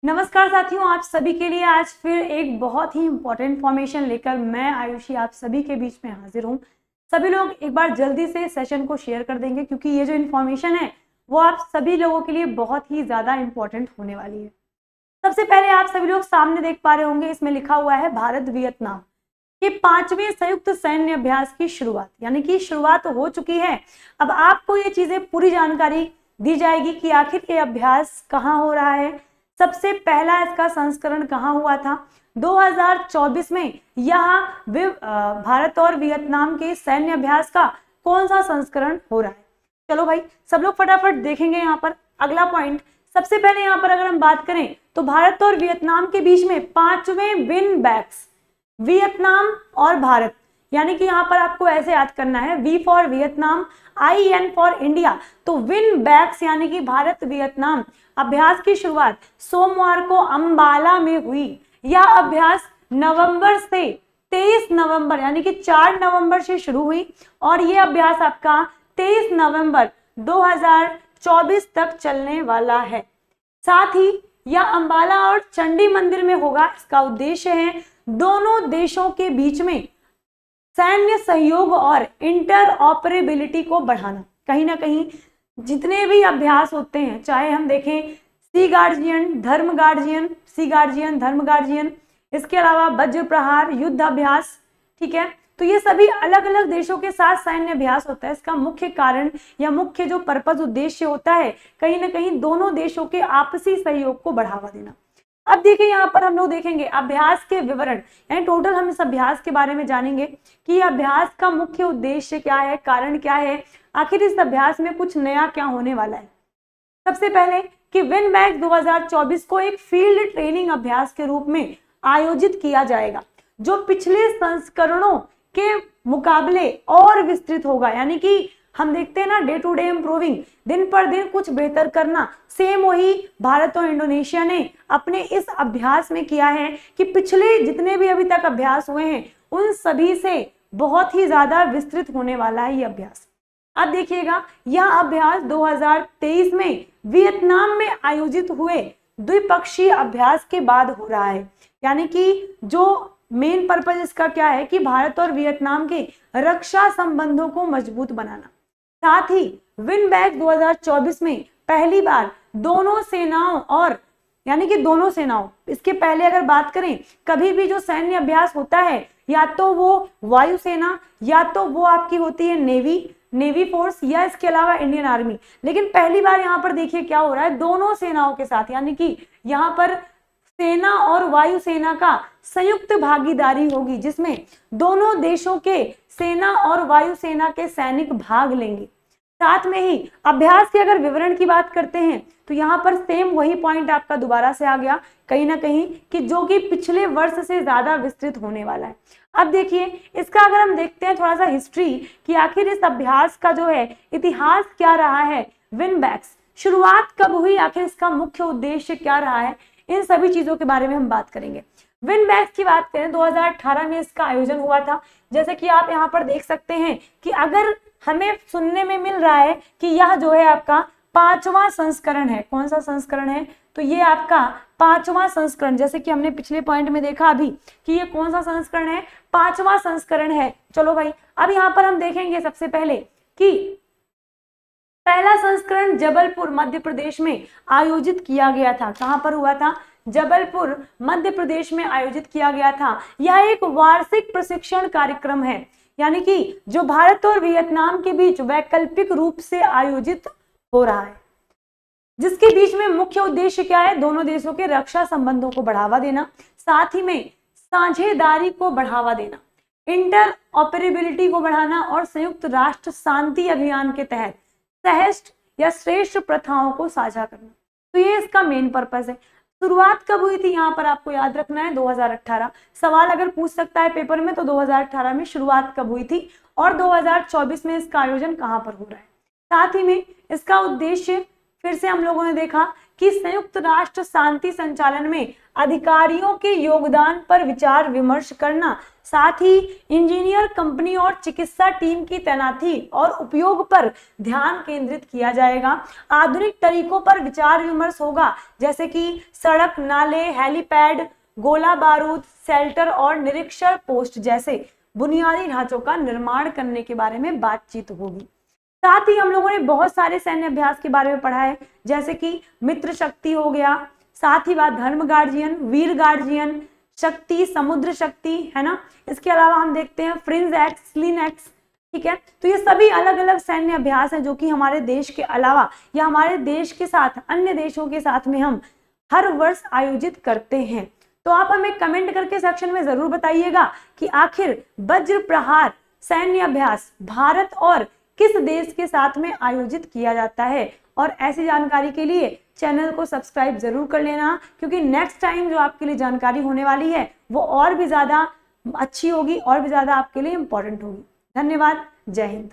नमस्कार साथियों, आप सभी के लिए आज फिर एक बहुत ही इंपॉर्टेंट इन्फॉर्मेशन लेकर मैं आयुषी आप सभी के बीच में हाजिर हूँ। सभी लोग एक बार जल्दी से सेशन को शेयर कर देंगे क्योंकि ये जो इन्फॉर्मेशन है वो आप सभी लोगों के लिए बहुत ही ज्यादा इंपॉर्टेंट होने वाली है। सबसे पहले आप सभी लोग सामने देख पा रहे होंगे, इसमें लिखा हुआ है भारत वियतनाम के 5वें संयुक्त सैन्य अभ्यास की शुरुआत, यानी कि शुरुआत हो चुकी है। अब आपको ये चीजें पूरी जानकारी दी जाएगी कि आखिर ये अभ्यास कहाँ हो रहा है, सबसे पहला इसका संस्करण कहाँ हुआ था 2024 में, यहाँ भारत और वियतनाम के सैन्य अभ्यास का कौन सा संस्करण हो रहा है। चलो भाई सब लोग फटाफट देखेंगे यहाँ पर अगला पॉइंट। सबसे पहले यहाँ पर अगर हम बात करें तो भारत और वियतनाम के बीच में 5वें विन बैक्स, वियतनाम और भारत, यानी कि यहाँ पर आपको ऐसे याद करना है, V for Vietnam, IN for India. तो विन बैक्स यानी कि भारत वियतनाम अभ्यास की शुरुआत सोमवार को अंबाला में हुई। यह अभ्यास नवंबर से 23 नवंबर यानी कि 4 नवंबर से शुरू हुई और यह अभ्यास आपका 23 नवंबर 2024 तक चलने वाला है। साथ ही यह अंबाला और चंडी मंदिर में होगा। इसका उद्देश्य है दोनों देशों के बीच में सैन्य सहयोग और इंटर ऑपरेबिलिटी को बढ़ाना। कहीं ना कहीं जितने भी अभ्यास होते हैं, चाहे हम देखें सी गार्जियन, धर्म गार्जियन, सी गार्जियन, धर्म गार्जियन, इसके अलावा वज्र प्रहार, युद्ध अभ्यास, ठीक है, तो ये सभी अलग अलग देशों के साथ सैन्य अभ्यास होता है। इसका मुख्य कारण या मुख्य जो पर्पज उद्देश्य होता है, कहीं ना कहीं दोनों देशों के आपसी सहयोग को बढ़ावा देना। अब देखिए यहाँ पर हम लोग देखेंगे अभ्यास के विवरण, यानी टोटल हम इस अभ्यास के बारे में जानेंगे कि अभ्यास का मुख्य उद्देश्य क्या है, कारण क्या है, आखिर इस अभ्यास में कुछ नया क्या होने वाला है। सबसे पहले कि विन बैक्स 2024 को एक फील्ड ट्रेनिंग अभ्यास के रूप में आयोजित किया जाएगा, जो पिछले संस्करणों के मुकाबले और विस्तृत होगा। यानी कि हम देखते हैं ना, डे टू डे इम्प्रूविंग, दिन पर दिन कुछ बेहतर करना, सेम वही भारत और इंडोनेशिया ने अपने इस अभ्यास में किया है कि पिछले जितने भी अभी तक अभ्यास हुए हैं उन सभी से बहुत ही ज्यादा विस्तृत होने वाला है ये अभ्यास। अब देखिएगा यह अभ्यास 2023 में वियतनाम में आयोजित हुए द्विपक्षीय अभ्यास के बाद हो रहा है। यानी कि जो मेन पर्पज इसका क्या है कि भारत और वियतनाम के रक्षा संबंधों को मजबूत बनाना। साथ ही विन बैक्स 2024 में पहली बार दोनों सेनाओं और यानी कि दोनों सेनाओं, इसके पहले अगर बात करें कभी भी जो सैन्य अभ्यास होता है या तो वो वायुसेना या तो वो आपकी होती है नेवी फोर्स या इसके अलावा इंडियन आर्मी, लेकिन पहली बार यहाँ पर देखिए क्या हो रहा है, दोनों सेनाओं के साथ, यानी कि यहाँ पर सेना और वायुसेना का संयुक्त भागीदारी होगी जिसमें दोनों देशों के सेना और वायुसेना के सैनिक भाग लेंगे। साथ में ही अभ्यास के अगर विवरण की बात करते हैं तो यहाँ पर सेम वही पॉइंट आपका दोबारा से आ गया कहीं ना कहीं कि जो कि पिछले वर्ष से ज्यादा विस्तृत होने वाला है। अब देखिए इसका अगर हम देखते हैं थोड़ा सा हिस्ट्री कि आखिर इस अभ्यास का जो है इतिहास क्या रहा है, विन बैक्स शुरुआत कब हुई, आखिर इसका मुख्य उद्देश्य क्या रहा है, इन सभी चीजों के बारे में हम बात करेंगे। विन बैक्स की बात करें 2018 में इसका आयोजन हुआ था। जैसे कि आप यहाँ पर देख सकते हैं कि अगर हमें सुनने में मिल रहा है कि यह जो है आपका 5वां संस्करण है। कौन सा संस्करण है, तो ये आपका 5वां संस्करण, जैसे कि हमने पिछले पॉइंट में देखा अभी कि ये कौन सा संस्करण है, 5वां संस्करण है। चलो भाई अब यहाँ पर हम देखेंगे सबसे पहले कि पहला संस्करण जबलपुर मध्य प्रदेश में आयोजित किया गया था। कहां पर हुआ था, जबलपुर मध्य प्रदेश में आयोजित किया गया था। यह एक वार्षिक प्रशिक्षण कार्यक्रम है, यानी कि जो भारत और वियतनाम के बीच वैकल्पिक रूप से आयोजित हो रहा है, जिसके बीच में मुख्य उद्देश्य क्या है, दोनों देशों के रक्षा संबंधों को बढ़ावा देना, साथ ही में साझेदारी को बढ़ावा देना, इंटर ऑपरेबिलिटी को बढ़ाना और संयुक्त राष्ट्र शांति अभियान के तहत सहस्त्र या श्रेष्ठ प्रथाओं को साझा करना। तो ये इसका मेन पर्पस है। शुरुआत कब हुई थी, यहाँ पर आपको याद रखना है 2018। सवाल अगर पूछ सकता है पेपर में तो 2018 में शुरुआत कब हुई थी और 2024 में इसका आयोजन कहाँ पर हो रहा है। साथ ही में इसका उद्देश्य फिर से हम लोगों ने देखा कि संयुक्त राष्ट्र शांति संचालन में अधिकारियों के योगदान पर विचार विमर्श करना, साथ ही इंजीनियर कंपनी और चिकित्सा टीम की तैनाती और उपयोग पर ध्यान केंद्रित किया जाएगा। आधुनिक तरीकों पर विचार विमर्श होगा, जैसे कि सड़क, नाले, हेलीपैड, गोला बारूद, शेल्टर और निरीक्षण पोस्ट जैसे बुनियादी ढांचों का निर्माण करने के बारे में बातचीत होगी। साथ ही हम लोगों ने बहुत सारे सैन्य अभ्यास के बारे में पढ़ा है, जैसे कि मित्र शक्ति हो गया, साथ ही बात धर्म गार्जियन, वीर गार्जियन, शक्ति, समुद्र शक्ति, है ना। इसके अलावा हम देखते हैं फ्रिंज एक्स, स्लिन एक्स, ठीक है। तो ये सभी अलग अलग सैन्य अभ्यास हैं जो कि हमारे देश के अलावा या हमारे देश के साथ अन्य देशों के साथ में हम हर वर्ष आयोजित करते हैं। तो आप हमें कमेंट करके सेक्शन में जरूर बताइएगा कि आखिर वज्र प्रहार सैन्य अभ्यास भारत और किस देश के साथ में आयोजित किया जाता है। और ऐसी जानकारी के लिए चैनल को सब्सक्राइब जरूर कर लेना, क्योंकि नेक्स्ट टाइम जो आपके लिए जानकारी होने वाली है वो और भी ज्यादा अच्छी होगी और भी ज्यादा आपके लिए इंपॉर्टेंट होगी। धन्यवाद। जय हिंद।